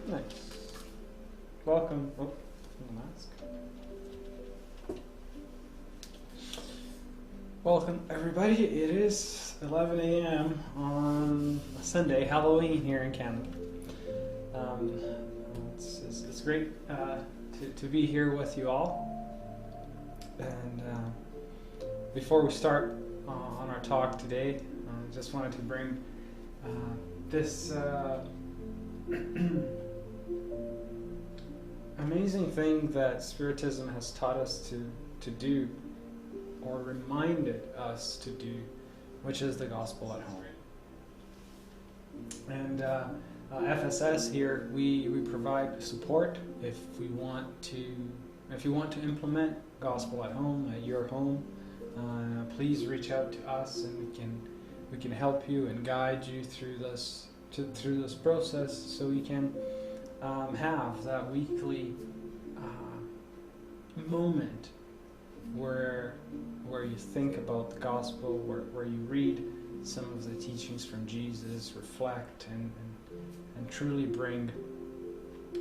Nice. Welcome. Oh, the mask. Welcome, everybody. It is 11 a.m. on a Sunday, Halloween here in Canada. It's great to be here with you all. And before we start on our talk today, I just wanted to bring this amazing thing that Spiritism has taught us to do, or reminded us to do, which is the gospel at home. And FSS here, we provide support if you want to implement gospel at home at your home. Please reach out to us, and we can help you and guide you through this process, so we can have that weekly moment where you think about the gospel, where you read some of the teachings from Jesus, reflect, and truly bring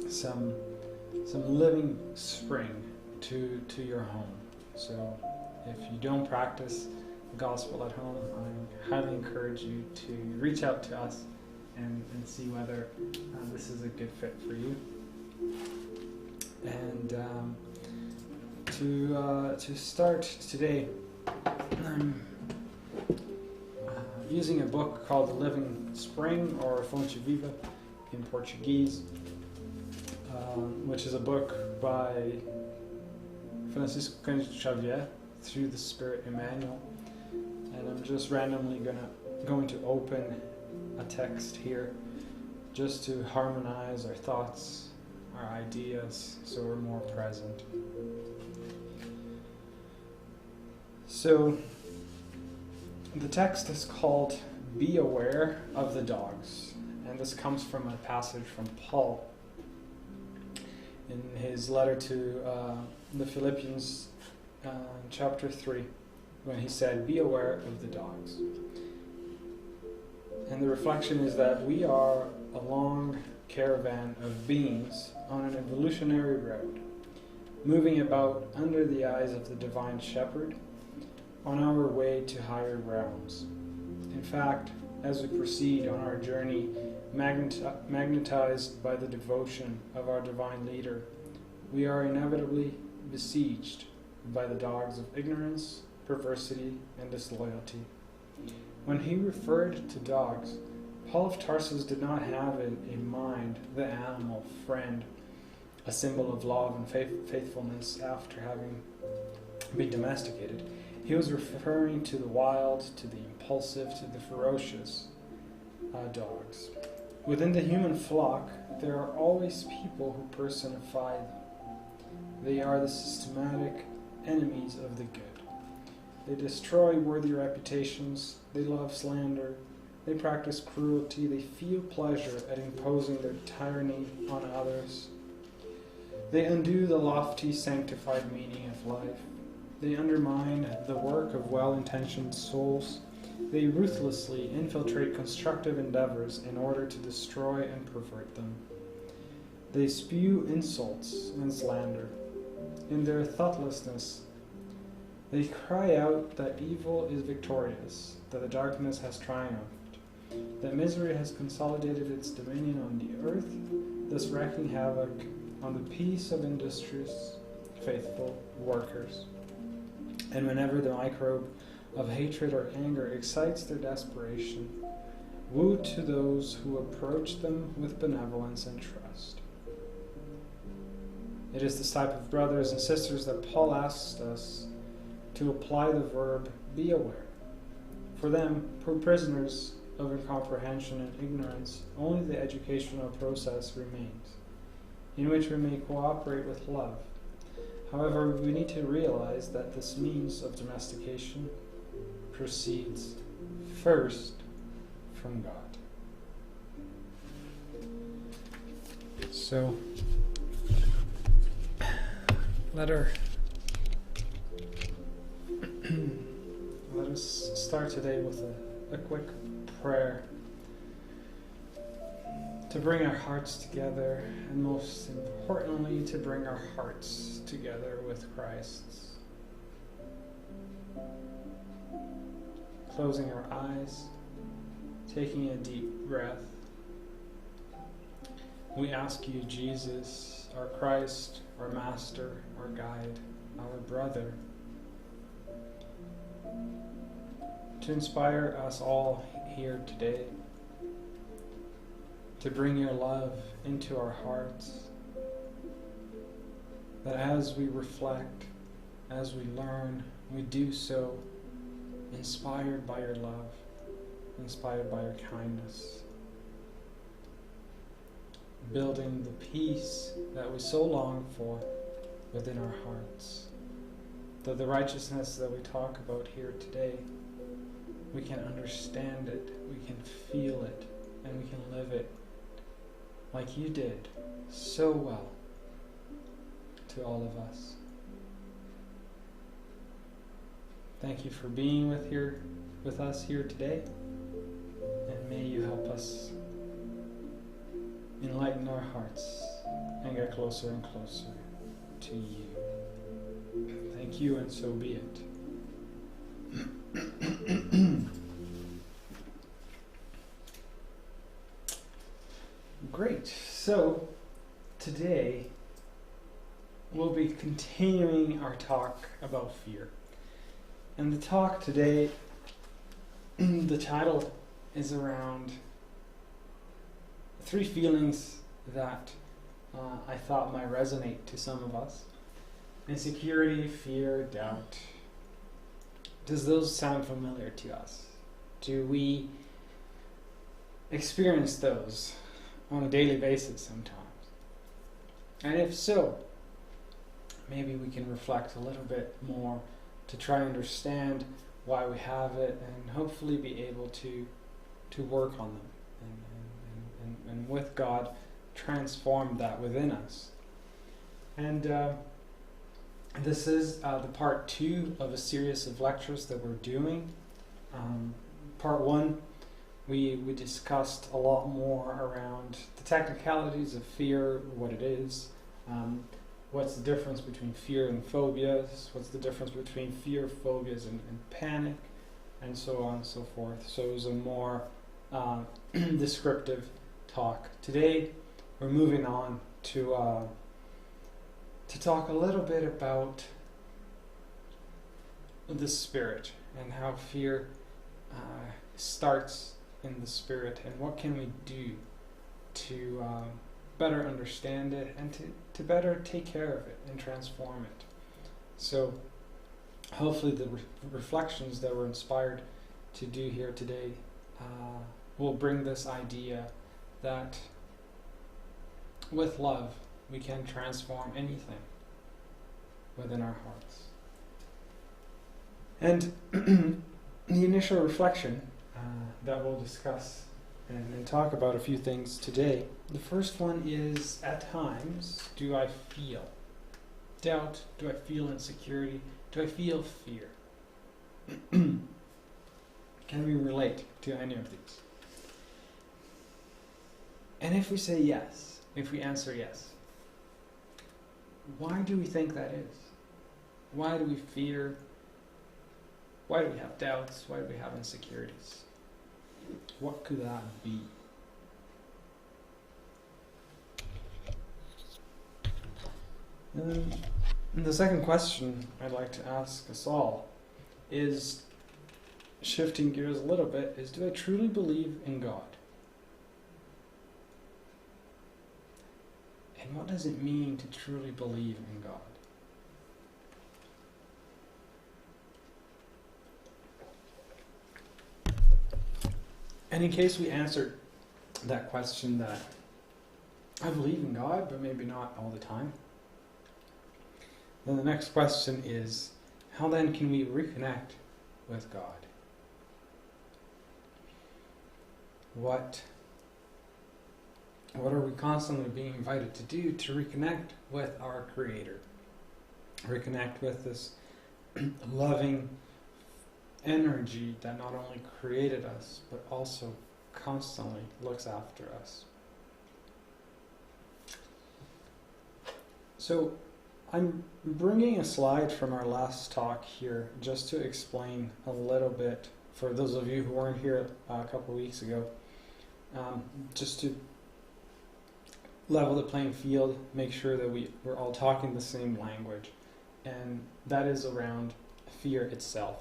some living spring to your home. So if you don't practice the gospel at home, I highly encourage you to reach out to us and see whether this is a good fit for you. And to start today, I'm using a book called The Living Spring, or Fonte Viva in Portuguese, which is a book by Francisco Xavier, Through the Spirit Emmanuel. And I'm just randomly going to open a text here just to harmonize our thoughts, our ideas, so we're more present. So the text is called Be Aware of the Dogs, and this comes from a passage from Paul in his letter to the Philippians, chapter 3, when he said, "Be aware of the dogs." And the reflection is that we are a long caravan of beings on an evolutionary road, moving about under the eyes of the divine shepherd on our way to higher realms. In fact, as we proceed on our journey, magnetized by the devotion of our divine leader, we are inevitably besieged by the dogs of ignorance, perversity, and disloyalty. When he referred to dogs, Paul of Tarsus did not have in mind the animal friend, a symbol of love and faithfulness after having been domesticated. He was referring to the wild, to the impulsive, to the ferocious dogs. Within the human flock, there are always people who personify them. They are the systematic enemies of the good. They destroy worthy reputations, they love slander, they practice cruelty, they feel pleasure at imposing their tyranny on others. They undo the lofty, sanctified meaning of life. They undermine the work of well-intentioned souls. They ruthlessly infiltrate constructive endeavors in order to destroy and pervert them. They spew insults and slander. In their thoughtlessness, they cry out that evil is victorious, that the darkness has triumphed, that misery has consolidated its dominion on the earth, thus wreaking havoc on the peace of industrious, faithful workers. And whenever the microbe of hatred or anger excites their desperation, woo to those who approach them with benevolence and trust. It is this type of brothers and sisters that Paul asks us to apply the verb be aware. For them, poor prisoners of incomprehension and ignorance, only the educational process remains, in which we may cooperate with love. However, we need to realize that this means of domestication precedes first from God. So, let us start today with a quick prayer to bring our hearts together, and most importantly, to bring our hearts together with Christ's. Closing our eyes, taking a deep breath. We ask you, Jesus, our Christ, our Master, our Guide, our Brother, to inspire us all here today, to bring your love into our hearts, that as we reflect, as we learn, we do so inspired by your love, inspired by your kindness, building the peace that we so long for within our hearts. That the righteousness that we talk about here today, we can understand it, we can feel it, and we can live it like you did so well to all of us. Thank you for being with us here today, and may you help us enlighten our hearts and get closer and closer to you. Thank you, and so be it. Great. So today we'll be continuing our talk about fear. And the talk today, the title is around 3 feelings that I thought might resonate to some of us. Insecurity, fear, doubt. Does those sound familiar to us? Do we experience those on a daily basis sometimes? And if so, maybe we can reflect a little bit more to try and understand why we have it, and hopefully be able to work on them, and with God transform that within us. And this is the part 2 of a series of lectures that we're doing. Part 1, we discussed a lot more around the technicalities of fear, what it is, what's the difference between fear and phobias, what's the difference between fear, phobias, and panic, and so on and so forth. So it was a more descriptive talk. Today we're moving on to talk a little bit about the spirit and how fear starts in the spirit, and what can we do to better understand it, and to better take care of it and transform it. So hopefully the reflections that we're inspired to do here today will bring this idea that with love we can transform anything within our hearts. And the initial reflection that we'll discuss and talk about a few things today. The first one is, at times, do I feel doubt? Do I feel insecurity? Do I feel fear? Can we relate to any of these? And if we say yes, if we answer yes, why do we think that is? Why do we fear? Why do we have doubts? Why do we have insecurities? What could that be? And the second question I'd like to ask us all is, shifting gears a little bit, is, do I truly believe in God? And what does it mean to truly believe in God? And in case we answered that question, that I believe in God, but maybe not all the time, then the next question is, how then can we reconnect with God? What are we constantly being invited to do to reconnect with our Creator? Reconnect with this loving energy that not only created us, but also constantly looks after us. So I'm bringing a slide from our last talk here just to explain a little bit for those of you who weren't here a couple weeks ago, just to level the playing field, make sure that we're all talking the same language, and that is around fear itself,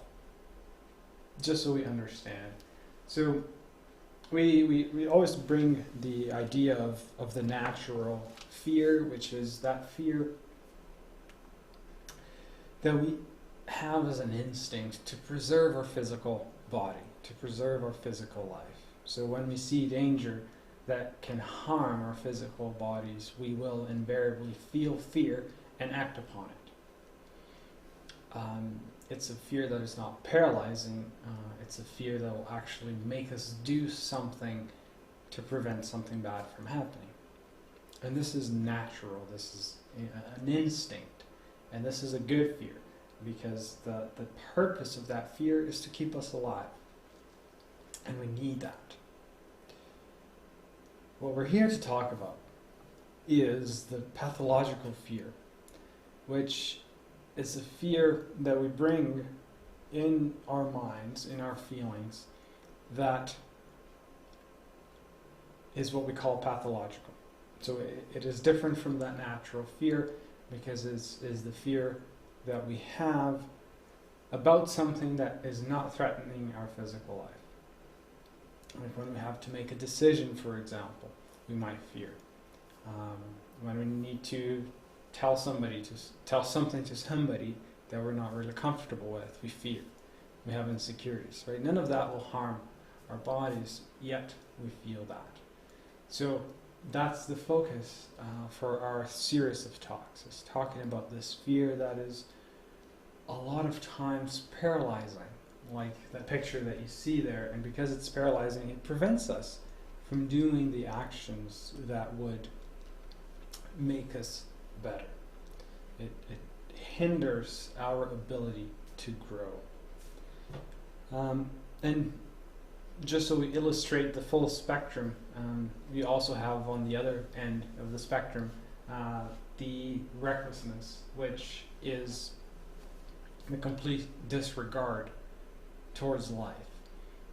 just so we understand. So we always bring the idea of the natural fear, which is that fear that we have as an instinct to preserve our physical body, to preserve our physical life. So when we see danger that can harm our physical bodies, we will invariably feel fear and act upon it. It's a fear that is not paralyzing, it's a fear that will actually make us do something to prevent something bad from happening. And this is natural, this is an instinct, and this is a good fear, because the purpose of that fear is to keep us alive. And we need that. What we're here to talk about is the pathological fear, which is a fear that we bring in our minds, in our feelings, that is what we call pathological. So it is different from that natural fear, because it is the fear that we have about something that is not threatening our physical life. Like when we have to make a decision, for example, we might fear. When we need to tell something to somebody that we're not really comfortable with, we fear. We have insecurities, right? None of that will harm our bodies, yet we feel that. So that's the focus for our series of talks, is talking about this fear that is a lot of times paralyzing, like that picture that you see there, and because it's paralyzing, it prevents us from doing the actions that would make us better. It hinders our ability to grow. And just so we illustrate the full spectrum, we also have on the other end of the spectrum the recklessness, which is the complete disregard towards life.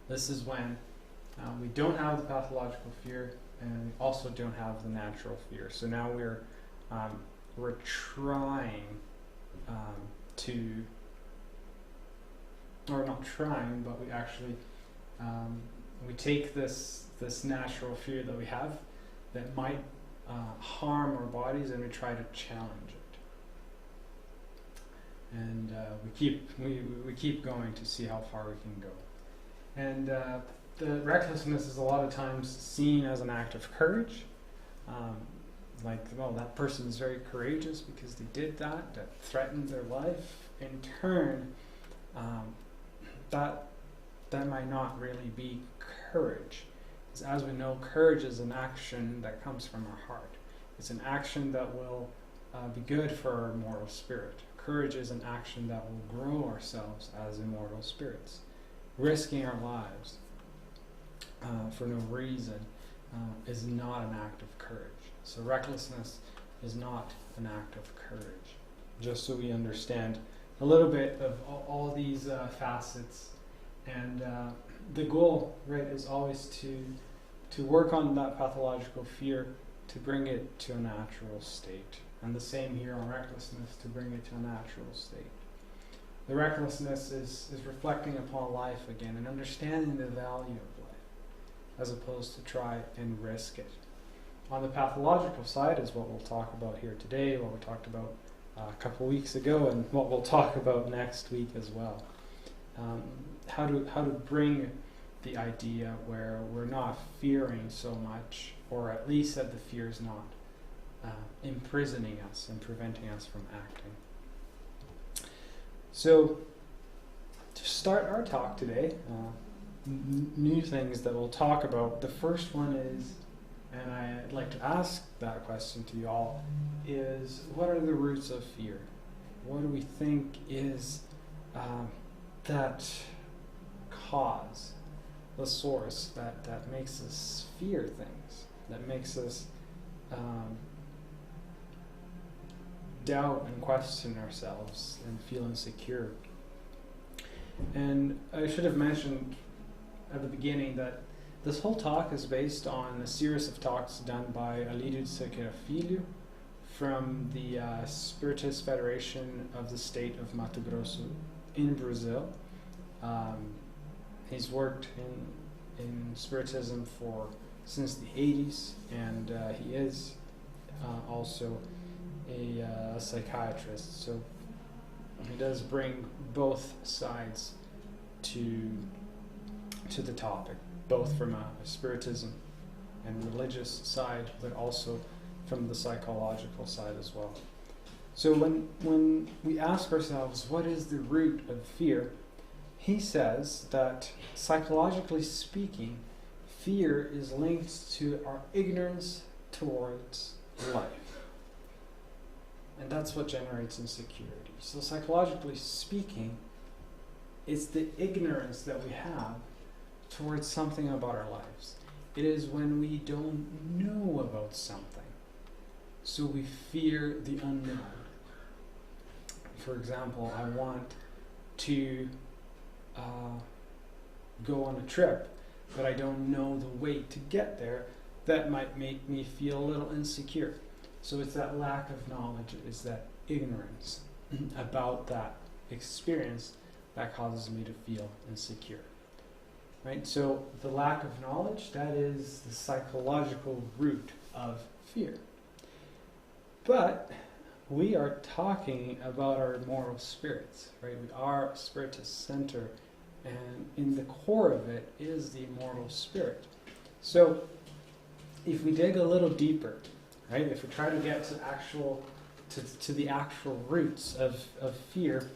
This is when we don't have the pathological fear, and we also don't have the natural fear. So now we're trying to, or not trying, but we actually we take this natural fear that we have that might harm our bodies, and we try to challenge it. And we keep going to see how far we can go. And the recklessness is a lot of times seen as an act of courage. Like, well, that person is very courageous because they did that threatened their life. In turn, that might not really be courage. Because as we know, courage is an action that comes from our heart. It's an action that will be good for our immortal spirit. Courage is an action that will grow ourselves as immortal spirits. Risking our lives for no reason is not an act of courage. So recklessness is not an act of courage. Just so we understand a little bit of all these facets. And the goal, right, is always to work on that pathological fear, to bring it to a natural state. And the same here on recklessness, to bring it to a natural state. The recklessness is reflecting upon life again and understanding the value of life, as opposed to try and risk it. On the pathological side is what we'll talk about here today, what we talked about a couple weeks ago, and what we'll talk about next week as well. How to bring the idea where we're not fearing so much, or at least that the fear is not imprisoning us and preventing us from acting. So, to start our talk today, new things that we'll talk about. The first one is, and I'd like to ask that question to you all, is what are the roots of fear? What do we think is that cause, the source that makes us fear things, that makes us doubt and question ourselves and feel insecure? And I should have mentioned at the beginning that this whole talk is based on a series of talks done by Insecurity from the Spiritist Federation of the state of Mato Grosso in Brazil. He's worked in Spiritism since the 80s, and he is also a psychiatrist. So he does bring both sides to the topic, both from a spiritism and religious side, but also from the psychological side as well. So when we ask ourselves, what is the root of fear? He says that psychologically speaking, fear is linked to our ignorance towards life. And that's what generates insecurity. So psychologically speaking, it's the ignorance that we have towards something about our lives. It is when we don't know about something, so we fear the unknown. For example, I want to go on a trip, but I don't know the way to get there. That might make me feel a little insecure. So it's that lack of knowledge, it's that ignorance about that experience that causes me to feel insecure. Right? So the lack of knowledge, that is the psychological root of fear. But we are talking about our moral spirits, right? We are a spiritist center, and in the core of it is the immortal spirit. So if we dig a little deeper, right? If we try to get to the actual roots of fear,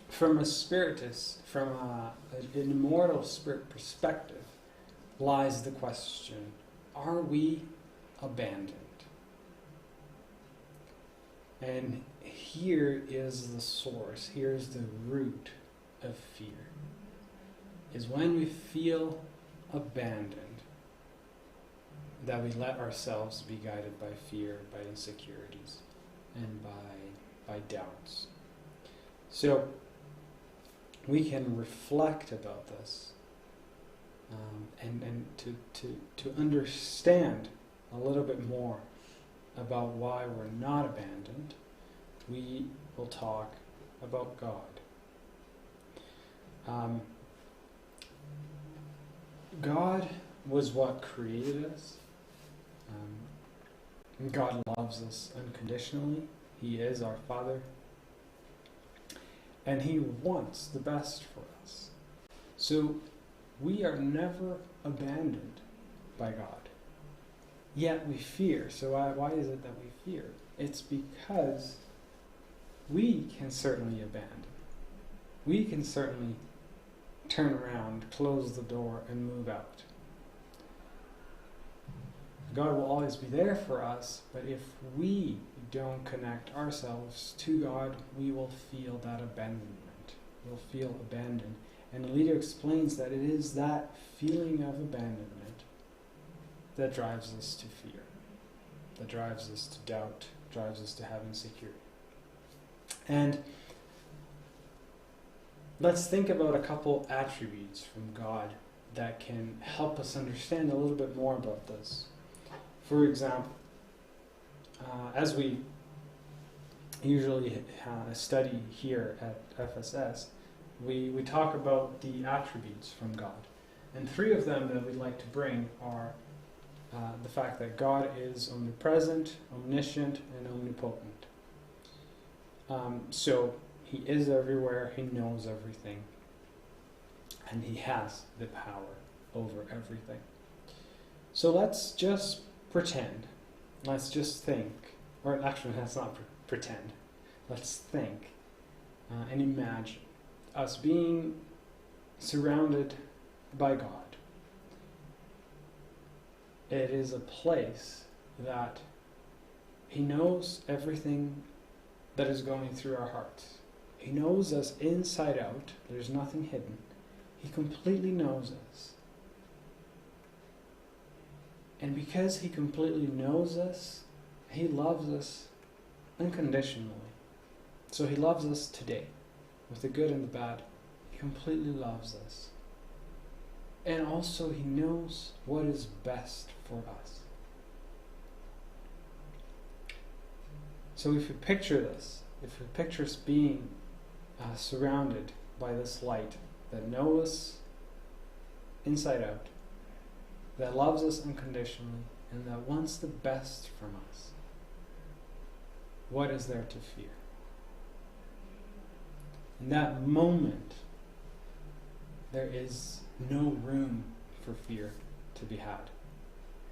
from a spiritist, from an immortal spirit perspective, lies the question, are we abandoned? And here is the source, here's the root of fear, is when we feel abandoned, that we let ourselves be guided by fear, by insecurities, and by doubts. So we can reflect about this, and to understand a little bit more about why we're not abandoned, we will talk about God. God was what created us. God loves us unconditionally. He is our Father. And He wants the best for us. So we are never abandoned by God. Yet we fear. So why is it that we fear? It's because we can certainly abandon. We can certainly turn around, close the door, and move out. God will always be there for us, but if we don't connect ourselves to God, we will feel that abandonment. We'll feel abandoned. And the leader explains that it is that feeling of abandonment that drives us to fear, that drives us to doubt, drives us to have insecurity. And let's think about a couple attributes from God that can help us understand a little bit more about this. For example, as we usually study here at FSS, we talk about the attributes from God. And three of them that we'd like to bring are the fact that God is omnipresent, omniscient, and omnipotent. So He is everywhere, He knows everything, and He has the power over everything. So let's just pretend, let's just think, or actually let's not pretend, let's think and imagine us being surrounded by God. It is a place that He knows everything that is going through our hearts. He knows us inside out. There's nothing hidden. He completely knows us. And because He completely knows us, He loves us unconditionally. So He loves us today, with the good and the bad. He completely loves us. And also He knows what is best for us. So if you picture this, if you picture us being surrounded by this light that knows us inside out, that loves us unconditionally, and that wants the best from us, what is there to fear? In that moment, there is no room for fear to be had.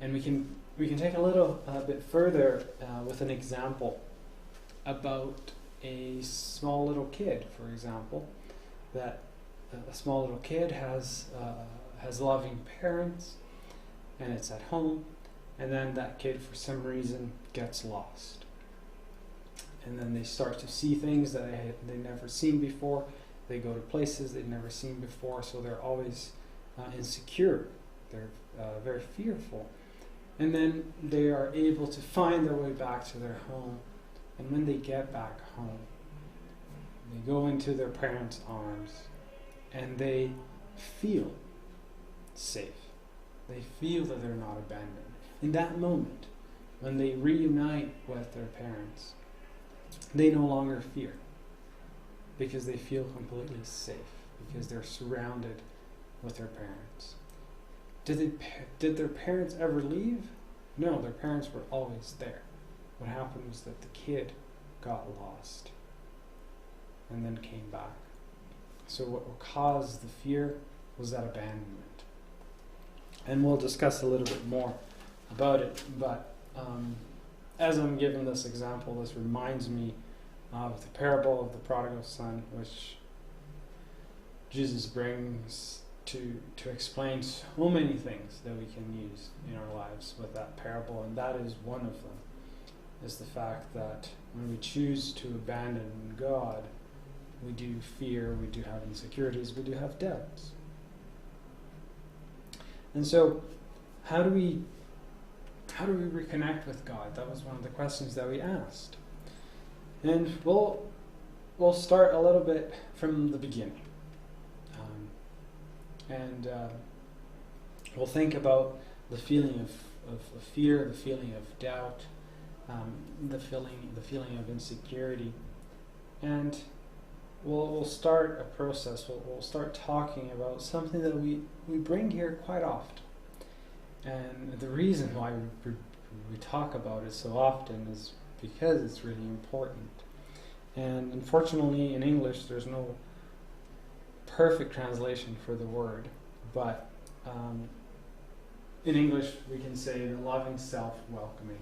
And we can take a little bit further with an example about a small little kid, for example, that a small little kid has loving parents, and it's at home, and then that kid for some reason gets lost. And then they start to see things that they've never seen before. They go to places they've never seen before, so they're always insecure. They're very fearful. And then they are able to find their way back to their home. And when they get back home, they go into their parents' arms and they feel safe. They feel that they're not abandoned. In that moment, when they reunite with their parents, they no longer fear because they feel completely safe, because they're surrounded with their parents. Did their parents ever leave? No, their parents were always there. What happened was that the kid got lost and then came back. So what caused the fear was that abandonment. And we'll discuss a little bit more about it, but as I'm giving this example, this reminds me of the parable of the prodigal son, which Jesus brings to explain so many things that we can use in our lives with that parable, and that is one of them, is the fact that when we choose to abandon God, we do fear, we do have insecurities, we do have doubts. And so, how do we reconnect with God? That was one of the questions that we asked. And we'll start a little bit from the beginning. We'll think about the feeling of fear, the feeling of doubt, the feeling of insecurity, and we'll start a process. We'll start talking about something that we bring here quite often. And the reason why we talk about it so often is because it's really important. And unfortunately, in English, there's no perfect translation for the word, but in English, we can say the loving self-welcoming,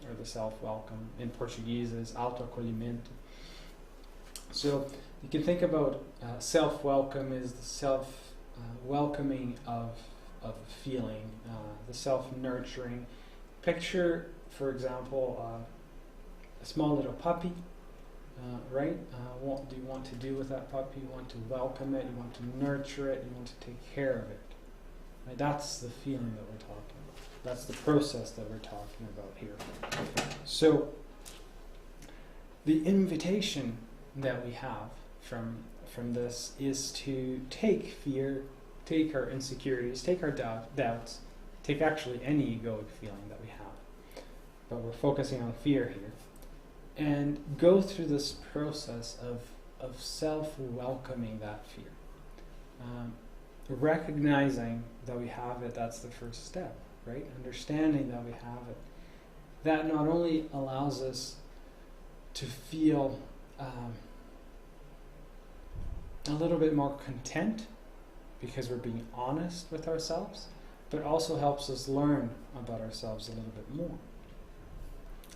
or the self-welcome. In Portuguese is autoacolhimento. So you can think about self-welcome is the self-welcoming of a feeling, the self-nurturing. Picture, for example, a small little puppy, right? What do you want to do with that puppy? You want to welcome it, you want to nurture it, you want to take care of it. Right? That's the feeling that we're talking about. That's the process that we're talking about here. So the invitation that we have from this is to take fear, take our insecurities, take our doubts, take actually any egoic feeling that we have. But we're focusing on fear here. And go through this process of self-welcoming that fear. Recognizing that we have it, that's the first step, right? Understanding that we have it. That not only allows us to feel a little bit more content because we're being honest with ourselves, but also helps us learn about ourselves a little bit more.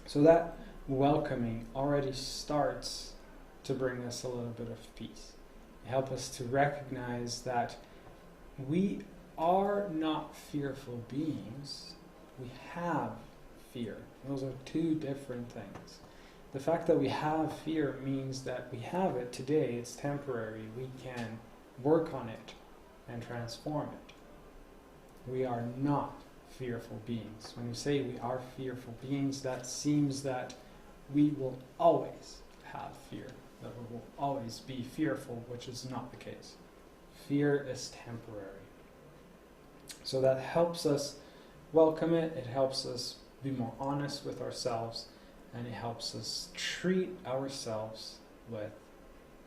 So that welcoming already starts to bring us a little bit of peace. Help us to recognize that we are not fearful beings. We have fear. Those are two different things. The fact that we have fear means that we have it today. It's temporary. We can work on it and transform it. We are not fearful beings. When we say we are fearful beings, that seems that we will always have fear, that we will always be fearful, which is not the case. Fear is temporary. So that helps us welcome it, it helps us be more honest with ourselves, and it helps us treat ourselves with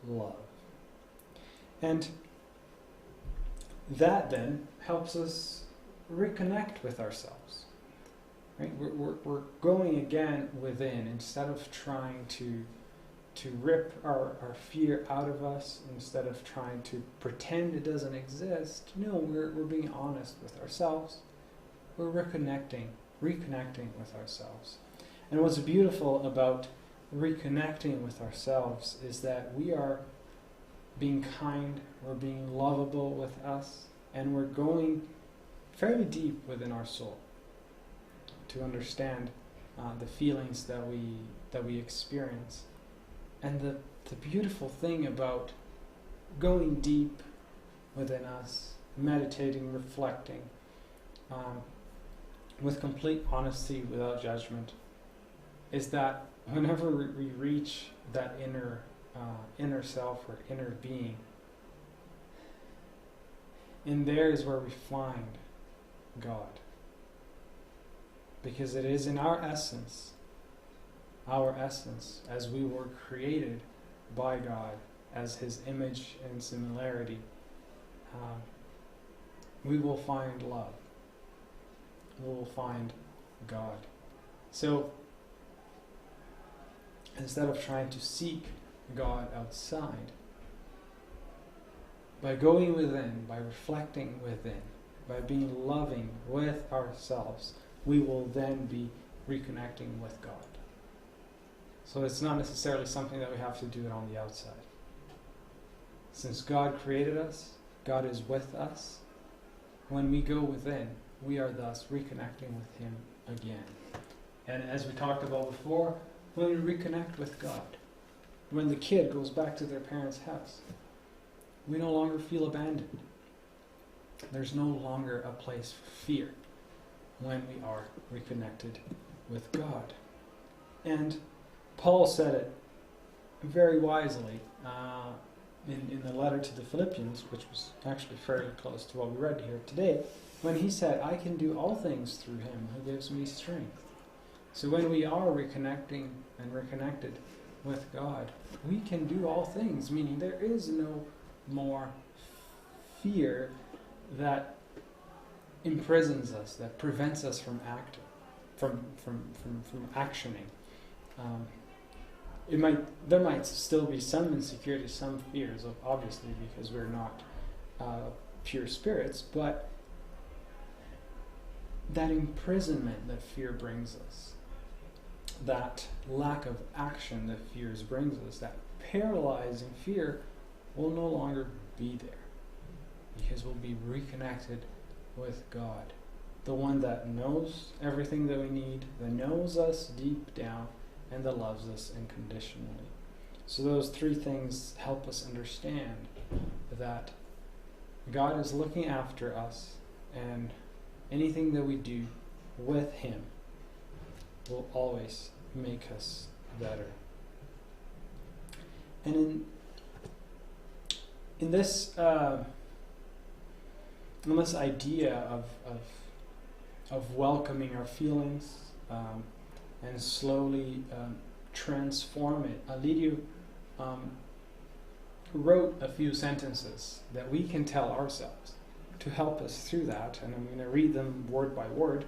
love. And that then helps us reconnect with ourselves. Right? We're going again within instead of trying to rip our fear out of us, instead of trying to pretend it doesn't exist. No, we're being honest with ourselves. We're reconnecting with ourselves. And what's beautiful about reconnecting with ourselves is that we are being kind, we're being lovable with us, and we're going very deep within our soul to understand the feelings that we experience. And the beautiful thing about going deep within us, meditating, reflecting, with complete honesty, without judgment, is that whenever we reach that inner self or inner being, in there is where we find God. Because it is in our essence, as we were created by God, as His image and similarity, we will find love. We will find God. So, instead of trying to seek God outside, by going within, by reflecting within, by being loving with ourselves, we will then be reconnecting with God. So it's not necessarily something that we have to do it on the outside. Since God created us, God is with us. When we go within, we are thus reconnecting with Him again. And as we talked about before, when we reconnect with God, when the kid goes back to their parents' house, we no longer feel abandoned. There's no longer a place for fear when we are reconnected with God. And Paul said it very wisely in the letter to the Philippians, which was actually fairly close to what we read here today, when he said, I can do all things through Him who gives me strength. So when we are reconnecting and reconnected with God, we can do all things, meaning there is no more fear that imprisons us, that prevents us from acting, from actioning. There might still be some insecurity, some fears, obviously, because we're not pure spirits, but that imprisonment that fear brings us, that lack of action that fears brings us, that paralyzing fear will no longer be there, because we'll be reconnected with God, the one that knows everything that we need, that knows us deep down, and that loves us unconditionally. So those three things help us understand that God is looking after us, and anything that we do with Him will always make us better. And in this idea of welcoming our feelings and slowly transform it, Alidio wrote a few sentences that we can tell ourselves to help us through that, and I'm going to read them word by word,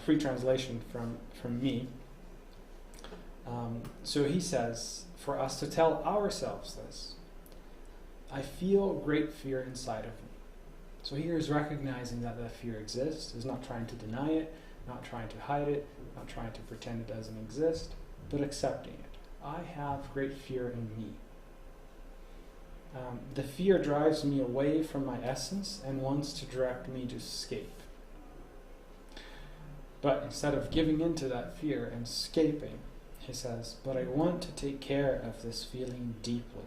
free translation from me. So he says, for us to tell ourselves this: I feel great fear inside of me. So here is recognizing that fear exists, is not trying to deny it, not trying to hide it, not trying to pretend it doesn't exist, but accepting it. I have great fear in me. The fear drives me away from my essence and wants to direct me to escape. But instead of giving into that fear and escaping, he says, but I want to take care of this feeling deeply.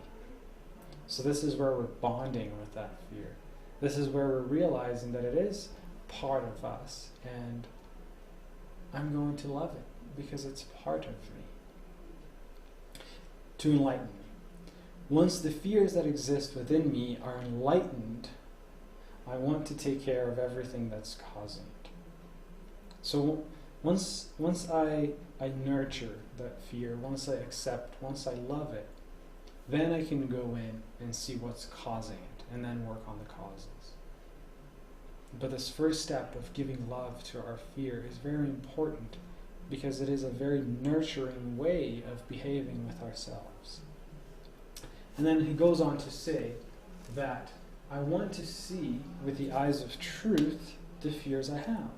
So this is where we're bonding with that fear. This is where we're realizing that it is part of us, and I'm going to love it because it's part of me. To enlighten me. Once the fears that exist within me are enlightened, I want to take care of everything that's causing it. So once I nurture that fear, once I accept, once I love it, then I can go in and see what's causing it and then work on the causes. But this first step of giving love to our fear is very important because it is a very nurturing way of behaving with ourselves. And then he goes on to say that I want to see with the eyes of truth the fears I have.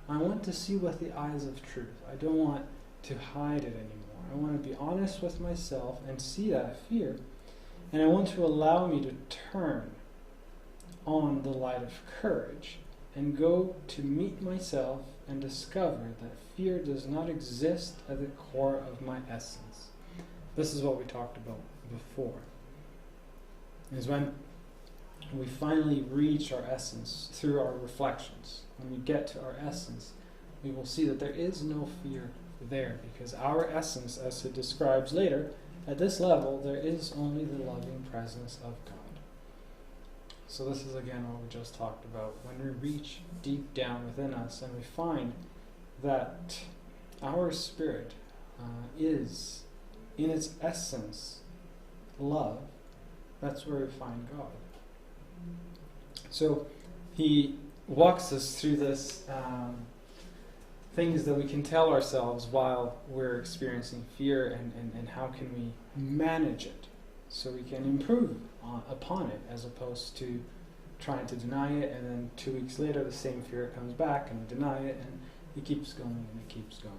I want to see with the eyes of truth. I don't want to hide it anymore. I want to be honest with myself and see that fear. And I want to allow me to turn on the light of courage and go to meet myself and discover that fear does not exist at the core of my essence. This is what we talked about before. Is when we finally reach our essence through our reflections. When we get to our essence, we will see that there is no fear there, because our essence, as it describes later, at this level, there is only the loving presence of God. So this is again what we just talked about. When we reach deep down within us and we find that our spirit is, in its essence, love, that's where we find God. So he walks us through this things that we can tell ourselves while we're experiencing fear, and how can we manage it so we can improve upon it, as opposed to trying to deny it, and then 2 weeks later the same fear comes back and we deny it, and it keeps going and it keeps going.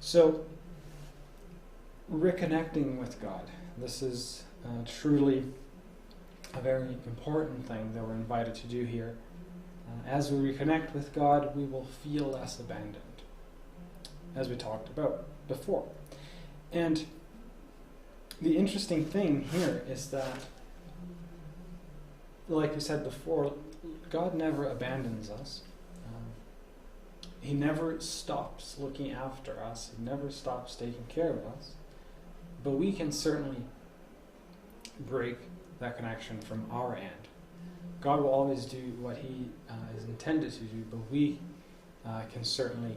So reconnecting with God, this is truly a very important thing that we're invited to do here. As we reconnect with God, we will feel less abandoned, as we talked about before. And the interesting thing here is that, like we said before, God never abandons us. He never stops looking after us. He never stops taking care of us. But we can certainly break that connection from our end. God will always do what He is intended to do, but we can certainly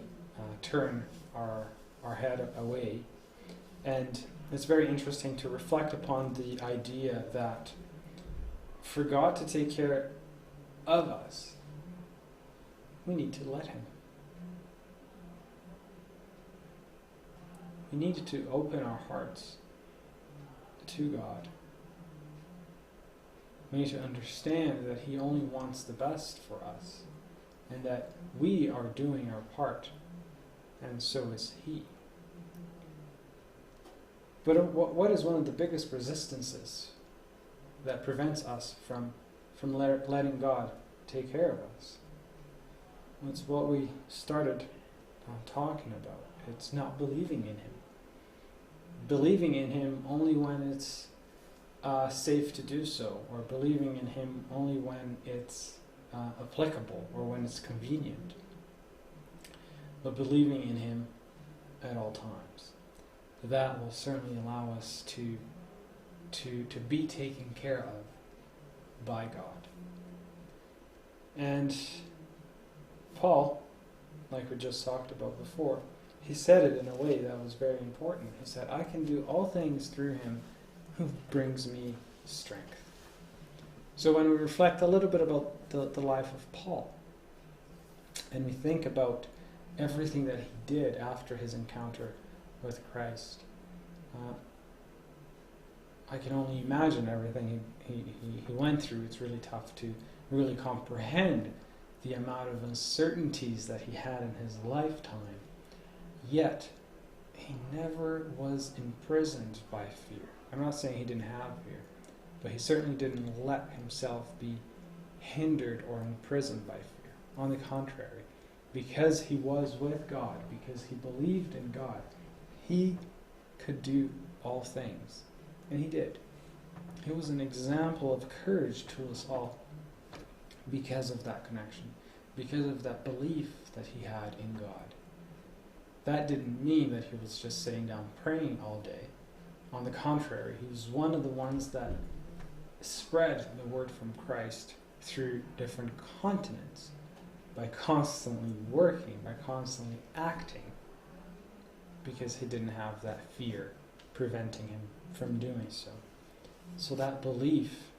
turn our head away. And it's very interesting to reflect upon the idea that for God to take care of us, we need to let Him. We need to open our hearts to God. We need to understand that He only wants the best for us, and that we are doing our part, and so is He. But what is one of the biggest resistances that prevents us from letting God take care of us? It's what we started talking about. It's not believing in Him. Believing in Him only when it's safe to do so, or believing in Him only when it's applicable or when it's convenient. But believing in Him at all times. That will certainly allow us to be taken care of by God. And Paul, like we just talked about before, he said it in a way that was very important. He said, I can do all things through Him who brings me strength. So when we reflect a little bit about the life of Paul, and we think about everything that he did after his encounter with Christ, I can only imagine everything he went through. It's really tough to really comprehend the amount of uncertainties that he had in his lifetime. Yet, he never was imprisoned by fear. I'm not saying he didn't have fear, but he certainly didn't let himself be hindered or imprisoned by fear. On the contrary, because he was with God, because he believed in God, he could do all things. And he did. He was an example of courage to us all because of that connection, because of that belief that he had in God. That didn't mean that he was just sitting down praying all day. On the contrary, he was one of the ones that spread the word from Christ through different continents by constantly working, by constantly acting, because he didn't have that fear preventing him from doing so. So that belief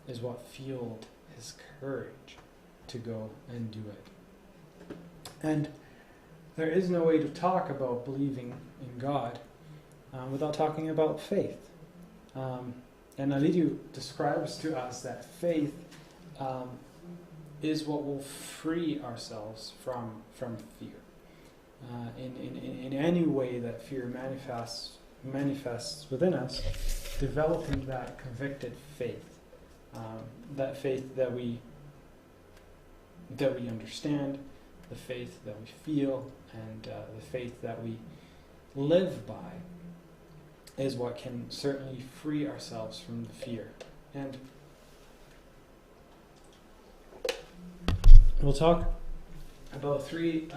is what fueled his courage to go and do it. And there is no way to talk about believing in God without talking about faith. And Alidu describes to us that faith is what will free ourselves from fear. In any way that fear manifests within us, developing that convicted faith, that faith that we understand, the faith that we feel, and the faith that we live by, is what can certainly free ourselves from the fear. And we'll talk about three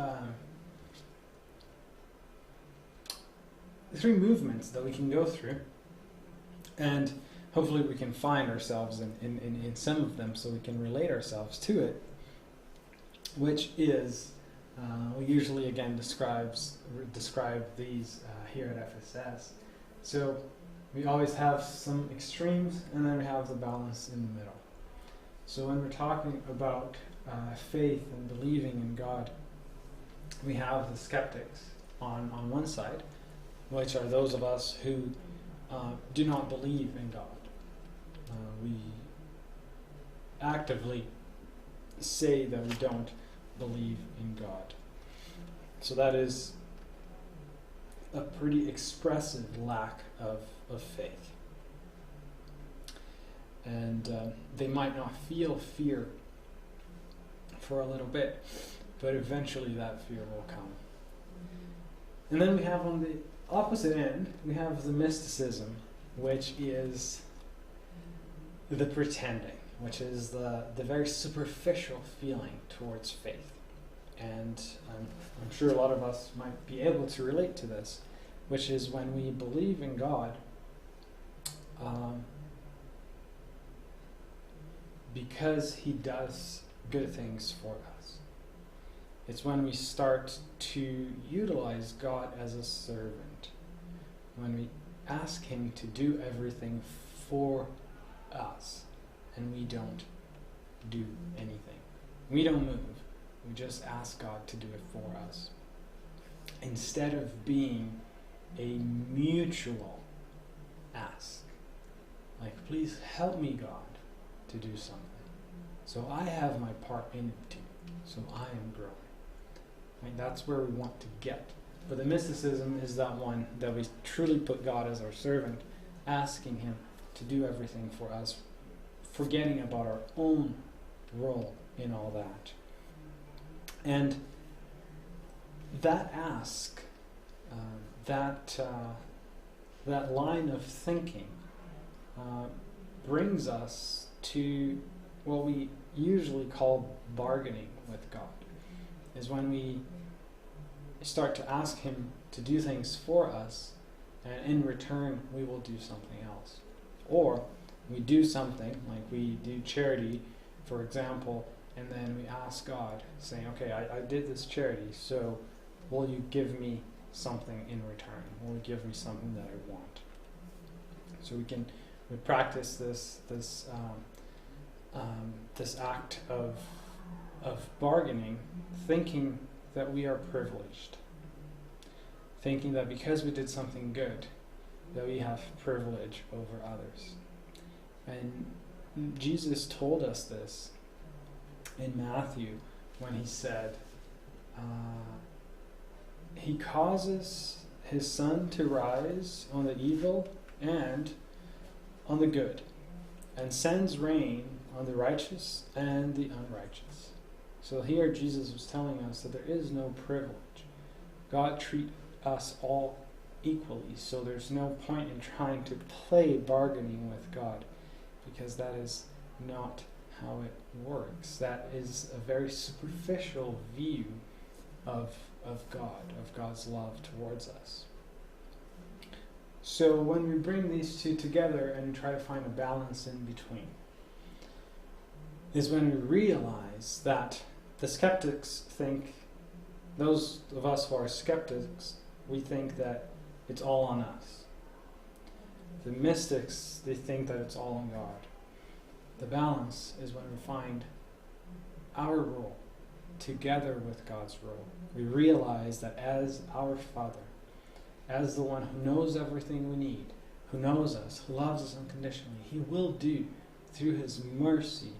movements that we can go through, and hopefully we can find ourselves in some of them so we can relate ourselves to it, which is, we usually again describe these here at FSS. So we always have some extremes, and then we have the balance in the middle. So when we're talking about faith and believing in God, we have the skeptics on one side, which are those of us who do not believe in God. We actively say that we don't believe in God. So that is a pretty expressive lack of faith. And they might not feel fear for a little bit, but eventually that fear will come. And then we have on the opposite end, we have the mysticism, which is the pretending, which is the very superficial feeling towards faith. And I'm sure a lot of us might be able to relate to this, which is when we believe in God, because he does good things for us. It's when we start to utilize God as a servant, when we ask him to do everything for us, and we don't do anything. We don't move. We just ask God to do it for us. Instead of being a mutual ask. Like, please help me, God, to do something. So I have my part in it too. So I am growing. Right? That's where we want to get. But the mysticism is that one that we truly put God as our servant, asking him to do everything for us, forgetting about our own role in all that. And that ask, that line of thinking brings us to what we usually call bargaining with God. Is when we start to ask him to do things for us, and in return we will do something else. Or we do something, like we do charity, for example, and then we ask God, saying, okay, I did this charity, so will you give me something in return? Will you give me something that I want? So we practice this act of bargaining, thinking that we are privileged, thinking that because we did something good, that we have privilege over others. And Jesus told us this in Matthew when he said, he causes his sun to rise on the evil and on the good, and sends rain on the righteous and the unrighteous. So here Jesus was telling us that there is no privilege. God treats us all equally, so there's no point in trying to play bargaining with God, because that is not how it works. That is a very superficial view of God, of God's love towards us. So when we bring these two together and try to find a balance in between, is when we realize that the skeptics think, those of us who are skeptics, we think that it's all on us. The mystics, they think that it's all on God. The balance is when we find our role together with God's role. We realize that as our Father, as the one who knows everything we need, who knows us, who loves us unconditionally, He will do, through His mercy,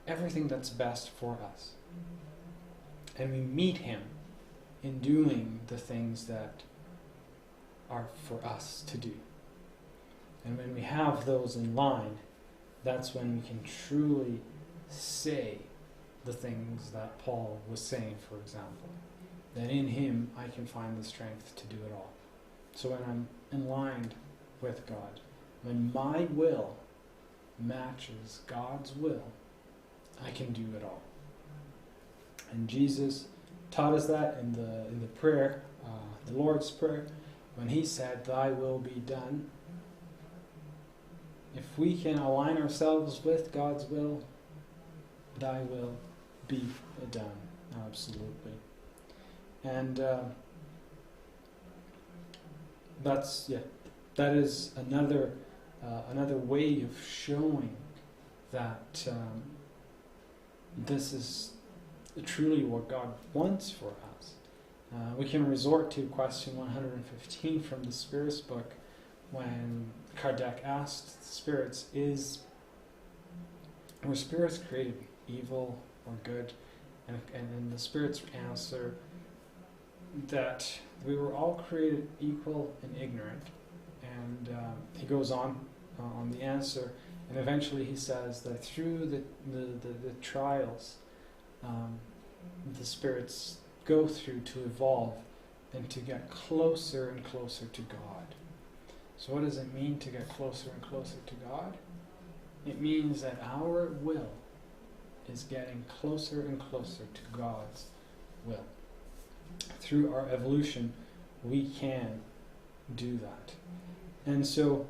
everything that's best for us. And we meet Him in doing the things that are for us to do. And when we have those in line, that's when we can truly say the things that Paul was saying, for example. That in Him I can find the strength to do it all. So when I'm in line with God, when my will matches God's will, I can do it all. And Jesus taught us that in the prayer, the Lord's Prayer, when He said, "Thy will be done." If we can align ourselves with God's will, Thy will be done. Absolutely. And that is another way of showing that this is truly what God wants for us. We can resort to question 115 from the Spiritist book, when Kardec asked the spirits, were spirits created evil or good? And then the spirits answer that we were all created equal and ignorant. And he goes on the answer, and eventually he says that through the trials the spirits go through to evolve and to get closer and closer to God. So what does it mean to get closer and closer to God? It means that our will is getting closer and closer to God's will. Through our evolution, we can do that. And so,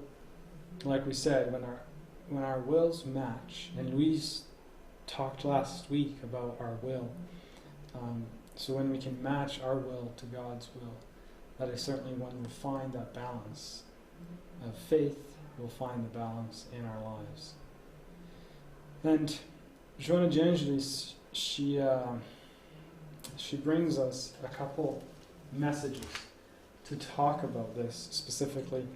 like we said, when our wills match, and we talked last week about our will, so when we can match our will to God's will, that is certainly when we'll find that balance of faith, we'll find the balance in our lives. And Joanna Gengelis, she brings us a couple messages to talk about this specifically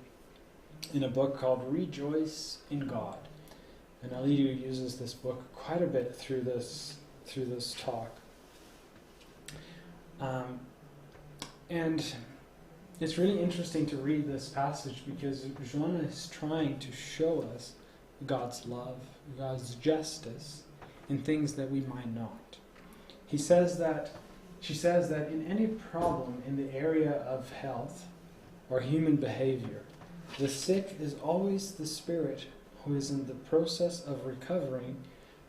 in a book called Rejoice in God. And Alidu uses this book quite a bit through this talk. And it's really interesting to read this passage because Joanna is trying to show us God's love, God's justice in things that we might not. She says that in any problem in the area of health or human behavior, the sick is always the spirit who is in the process of recovering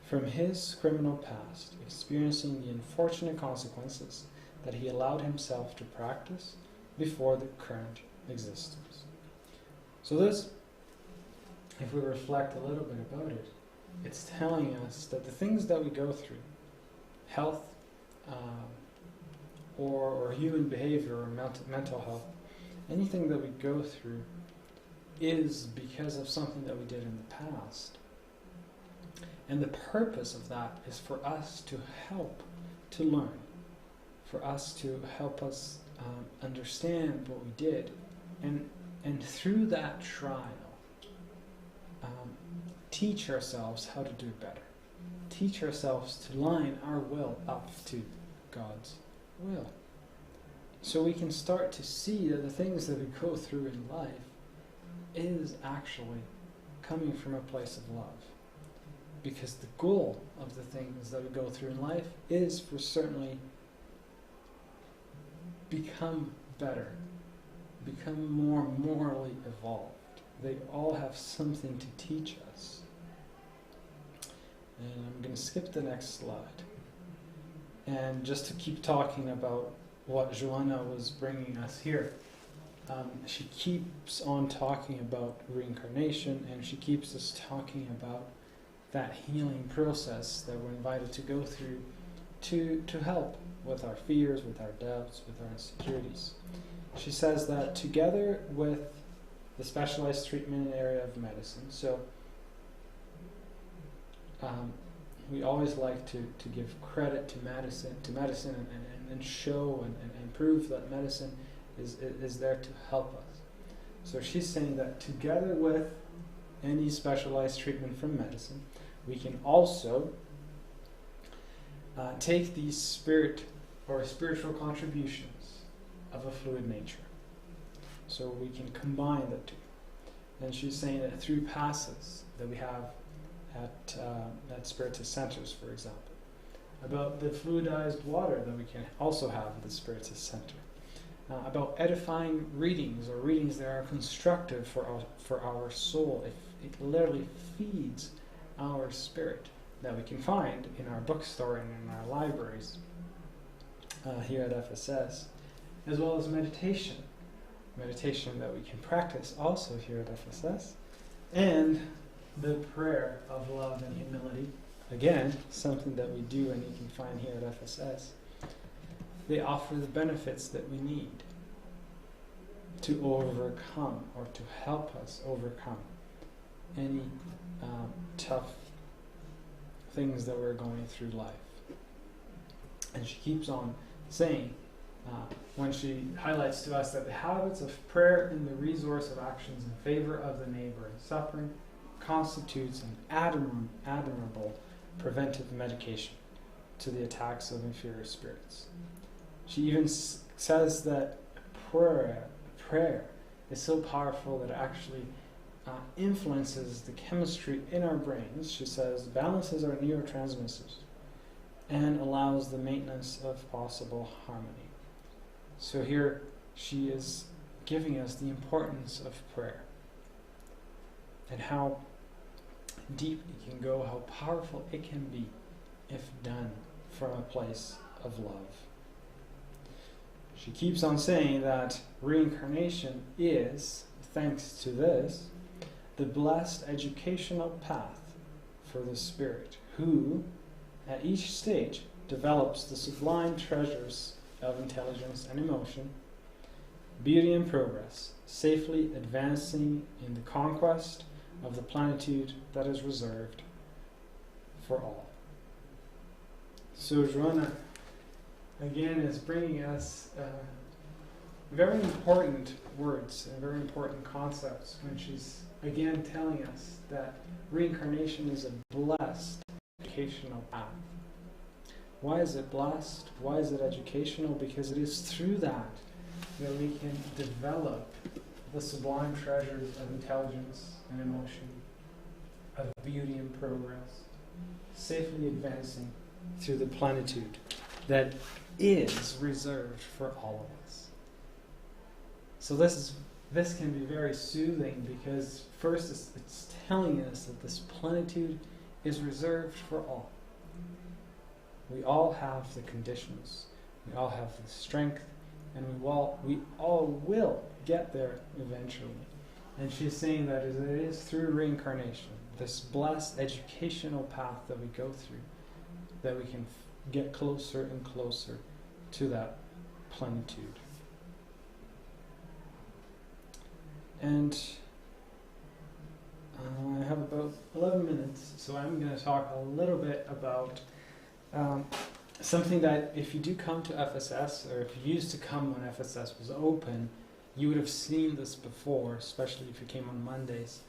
from his criminal past, experiencing the unfortunate consequences that he allowed himself to practice before the current existence. So this, if we reflect a little bit about it, it's telling us that the things that we go through, health, or human behavior or mental health, anything that we go through is because of something that we did in the past. And the purpose of that is for us to help to learn, for us to help us understand what we did, and through that trial, teach ourselves how to do better. Teach ourselves to line our will up to God's will. So we can start to see that the things that we go through in life is actually coming from a place of love. Because the goal of the things that we go through in life is for certainly become better, become more morally evolved. They all have something to teach us. And I'm going to skip the next slide. And just to keep talking about what Joanna was bringing us here, she keeps on talking about reincarnation, and she keeps us talking about that healing process that we're invited to go through to help with our fears, with our doubts, with our insecurities. She says that together with the specialized treatment area of medicine, so we always like to give credit to medicine and show and prove that medicine is there to help us. So she's saying that together with any specialized treatment from medicine, we can also take these spiritual contributions of a fluid nature. So we can combine the two. And she's saying that through passes that we have at Spiritist centers, for example, about the fluidized water that we can also have at the Spiritist center, about edifying readings, or readings that are constructive for our soul. It literally feeds our spirit, that we can find in our bookstore and in our libraries here at FSS, as well as meditation that we can practice also here at FSS, and the prayer of love and humility, again, something that we do and you can find here at FSS. They offer the benefits that we need to overcome, or to help us overcome any tough things that we're going through life. And she keeps on saying, when she highlights to us that the habits of prayer and the resource of actions in favor of the neighbor in suffering constitutes an admirable preventive medication to the attacks of inferior spirits. She even says that prayer is so powerful that it actually influences the chemistry in our brains. She says balances our neurotransmitters and allows the maintenance of possible harmony. So here she is giving us the importance of prayer and how deep it can go, how powerful it can be if done from a place of love. She keeps on saying that reincarnation is, thanks to this, the blessed educational path for the spirit, who, at each stage, develops the sublime treasures of intelligence and emotion, beauty and progress, safely advancing in the conquest of the plenitude that is reserved for all. So Joanna, again, is bringing us very important words and very important concepts when she's again telling us that reincarnation is a blessed educational path. Why is it blessed? Why is it educational? Because it is through that we can develop the sublime treasures of intelligence and emotion, of beauty and progress, safely advancing through the plenitude that is reserved for all of us. So this can be very soothing, because first it's telling us that this plenitude is reserved for all. We all have the conditions, we all have the strength, and we all will get there eventually. And she's saying that it is through reincarnation, this blessed educational path that we go through, that we can get closer and closer to that plenitude. And I have about 11 minutes, so I'm going to talk a little bit about something that if you do come to FSS, or if you used to come when FSS was open, you would have seen this before, especially if you came on Mondays,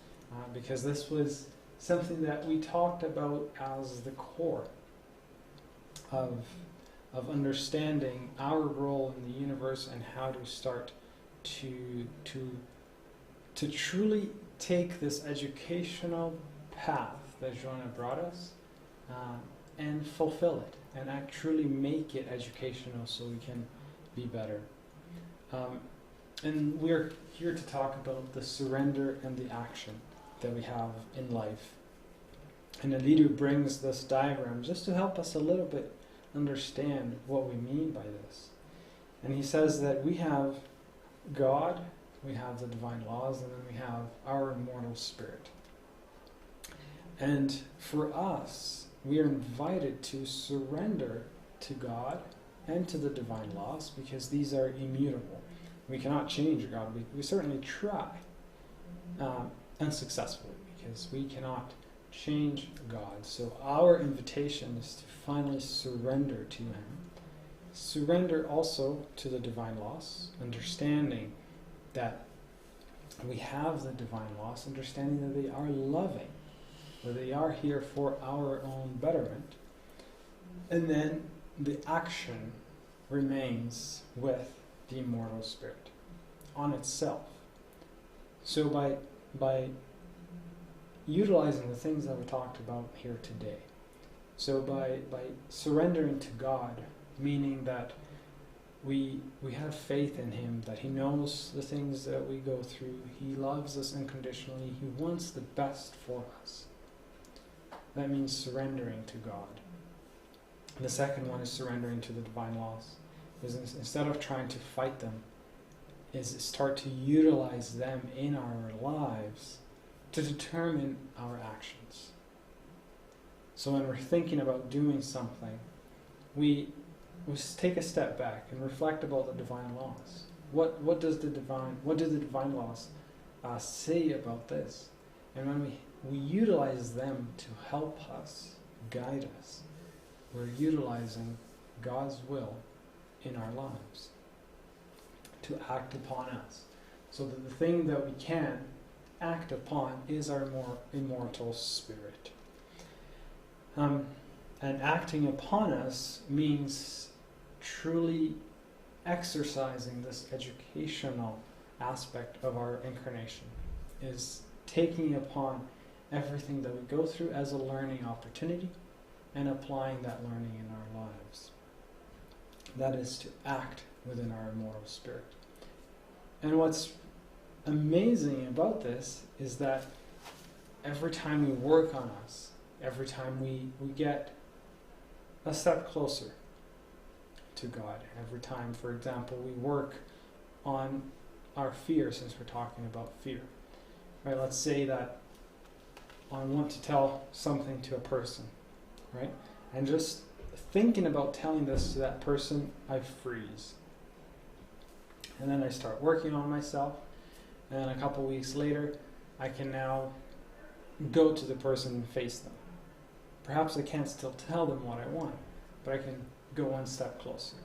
because this was something that we talked about as the core of understanding our role in the universe and how to start to to truly take this educational path that Joanna brought us and fulfill it and truly make it educational so we can be better. And we're here to talk about the surrender and the action that we have in life. And the leader brings this diagram just to help us a little bit understand what we mean by this. And he says that we have God, we have the divine laws, and then we have our immortal spirit. And for us, we are invited to surrender to God and to the divine laws because these are immutable. We cannot change God. We certainly try, unsuccessfully, because we cannot change God. So our invitation is to finally surrender to Him. Surrender also to the divine laws, understanding that we have the divine laws, understanding that they are loving, that they are here for our own betterment. And then the action remains with the immortal spirit on itself. So by utilizing the things that we talked about here today, so by surrendering to God, meaning that we have faith in Him, that He knows the things that we go through, He loves us unconditionally, He wants the best for us. That means surrendering to God. And the second one is surrendering to the divine laws. Is instead of trying to fight them, is start to utilize them in our lives to determine our actions. So when we're thinking about doing something, we take a step back and reflect about the divine laws. What do the divine laws say about this? And when we utilize them to help us, guide us, we're utilizing God's will in our lives to act upon us. So that the thing that we can act upon is our more immortal spirit. And acting upon us means truly exercising this educational aspect of our incarnation, is taking upon everything that we go through as a learning opportunity and applying that learning in our lives. That is to act within our immortal spirit. And what's amazing about this is that every time we work on us, every time we get a step closer to God, every time, for example, we work on our fear, since we're talking about fear. Right? Let's say that I want to tell something to a person, right? And just thinking about telling this to that person, I freeze. And then I start working on myself, and a couple weeks later, I can now go to the person and face them. Perhaps I can't still tell them what I want, but I can go one step closer.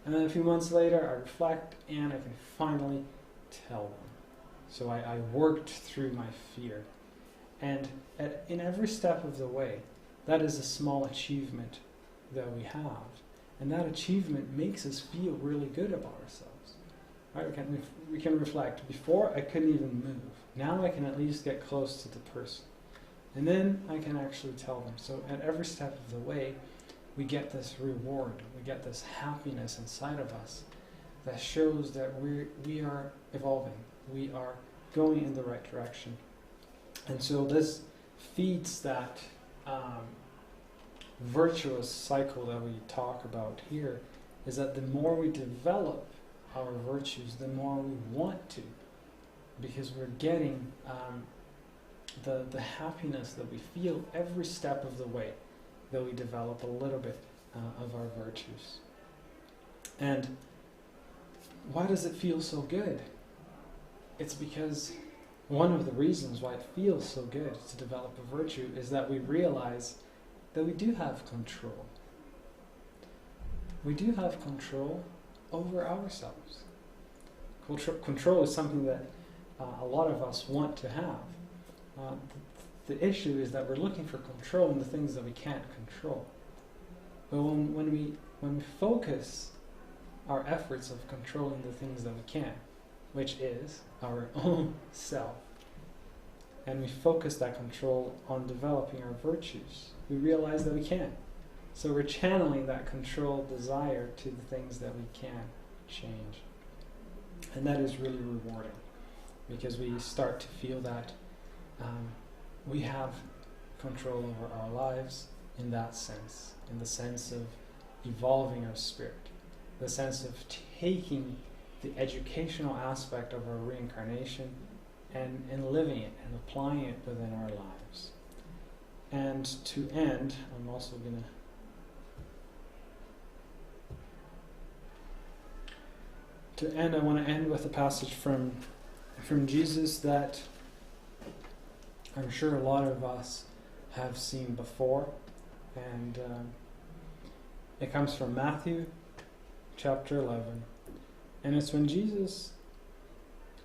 And then a few months later, I reflect, and I can finally tell them. So I worked through my fear. And in every step of the way, that is a small achievement that we have. And that achievement makes us feel really good about ourselves. Right? We can reflect. Before, I couldn't even move. Now I can at least get close to the person. And then I can actually tell them. So at every step of the way, we get this reward. We get this happiness inside of us that shows that we are evolving. We are going in the right direction. And so this feeds that virtuous cycle that we talk about here, is that the more we develop our virtues, the more we want to, because we're getting the happiness that we feel every step of the way that we develop a little bit of our virtues. And why does it feel so good? It's because one of the reasons why it feels so good to develop a virtue is that we realize that we do have control. We do have control over ourselves. Control is something that a lot of us want to have. The issue is that we're looking for control in the things that we can't control. But when we focus our efforts of controlling the things that we can, which is our own self, and we focus that control on developing our virtues, we realize that we can. So we're channeling that control desire to the things that we can change. And that is really rewarding, because we start to feel that we have control over our lives in that sense, in the sense of evolving our spirit, the sense of taking the educational aspect of our reincarnation and living it and applying it within our lives. And to end, I'm also going to end, I want to end with a passage from Jesus that I'm sure a lot of us have seen before, and it comes from Matthew chapter 11, and it's when Jesus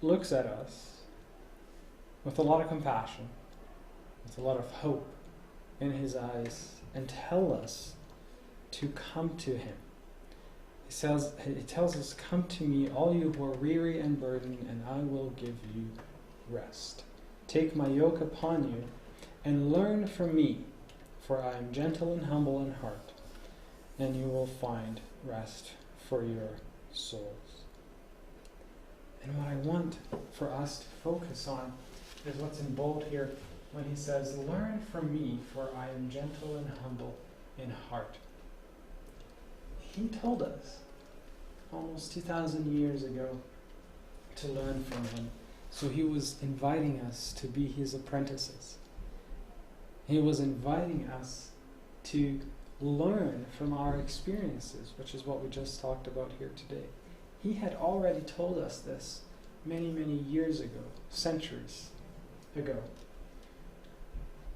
looks at us with a lot of compassion, with a lot of hope in his eyes, and tells us to come to him. He tells us, "Come to me, all you who are weary and burdened, and I will give you rest. Take my yoke upon you, and learn from me, for I am gentle and humble in heart, and you will find rest for your souls." And what I want for us to focus on is what's in bold here when he says, "Learn from me, for I am gentle and humble in heart." He told us almost 2,000 years ago to learn from him. So he was inviting us to be his apprentices. He was inviting us to learn from our experiences, which is what we just talked about here today. He had already told us this many, many years ago, centuries ago,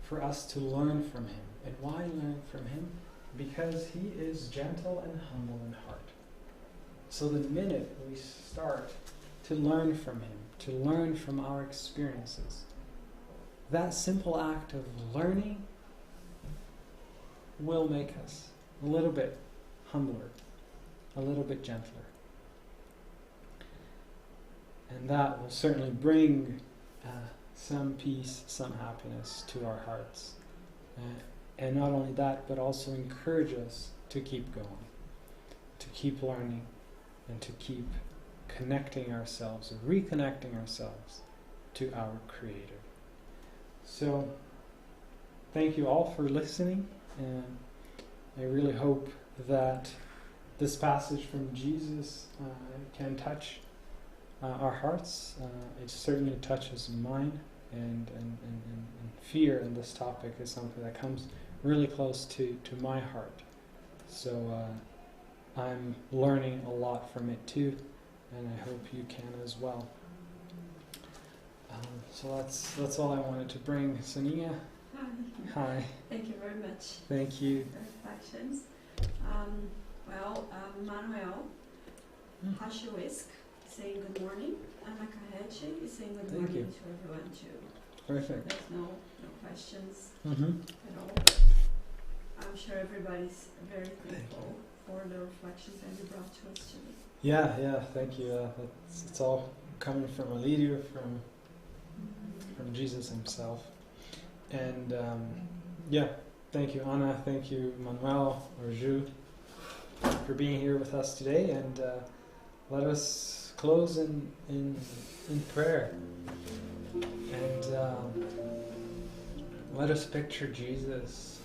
for us to learn from him. And why learn from him? Because he is gentle and humble in heart. So the minute we start to learn from him, to learn from our experiences, that simple act of learning will make us a little bit humbler, a little bit gentler. And that will certainly bring some peace, some happiness to our hearts. And not only that, but also encourage us to keep going, to keep learning, and to keep connecting ourselves, or reconnecting ourselves to our Creator. So, thank you all for listening, and I really hope that this passage from Jesus can touch our hearts. It certainly touches mine, and fear in this topic is something that comes really close to my heart. So I'm learning a lot from it too, and I hope you can as well. So that's all I wanted to bring. Sonia? Hi. Thank you very much. Thank you. Reflections. Manuel Hashiwisk saying good morning. Anna Kahechi is saying good morning to everyone too. Perfect. There's no questions at all. I'm sure everybody's very thankful for the reflections that you brought to us today. Yeah, thank you. It's all coming from a leader, from Jesus himself. And thank you, Anna. Thank you, Manuel or Ju, for being here with us today. And let us close in prayer. And let us picture Jesus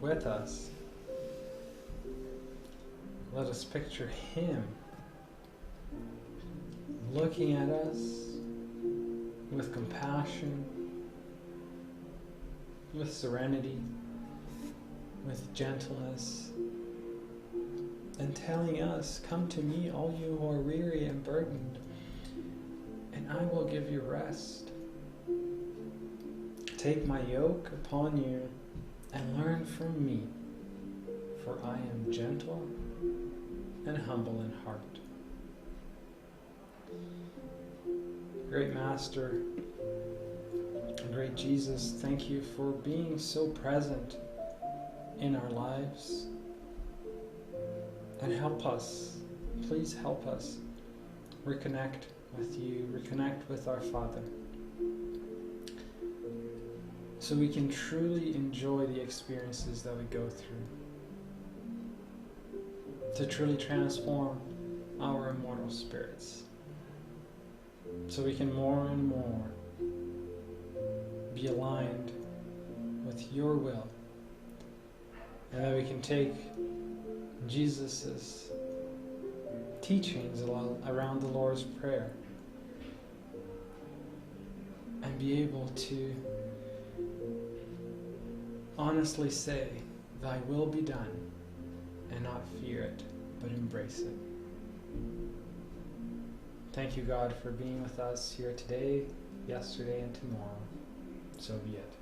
with us. Let us picture him looking at us with compassion, with serenity, with gentleness, and telling us, "Come to me, all you who are weary and burdened, and I will give you rest. Take my yoke upon you and learn from me, for I am gentle and humble in heart." Great Master, great Jesus, thank you for being so present in our lives. And help us, please help us reconnect with you, reconnect with our Father, so we can truly enjoy the experiences that we go through, to truly transform our immortal spirits, so we can more and more be aligned with your will, and that we can take Jesus's teachings around the Lord's Prayer and be able to honestly say, thy will be done, and not fear it, but embrace it. Thank you, God, for being with us here today, yesterday, and tomorrow. So be it.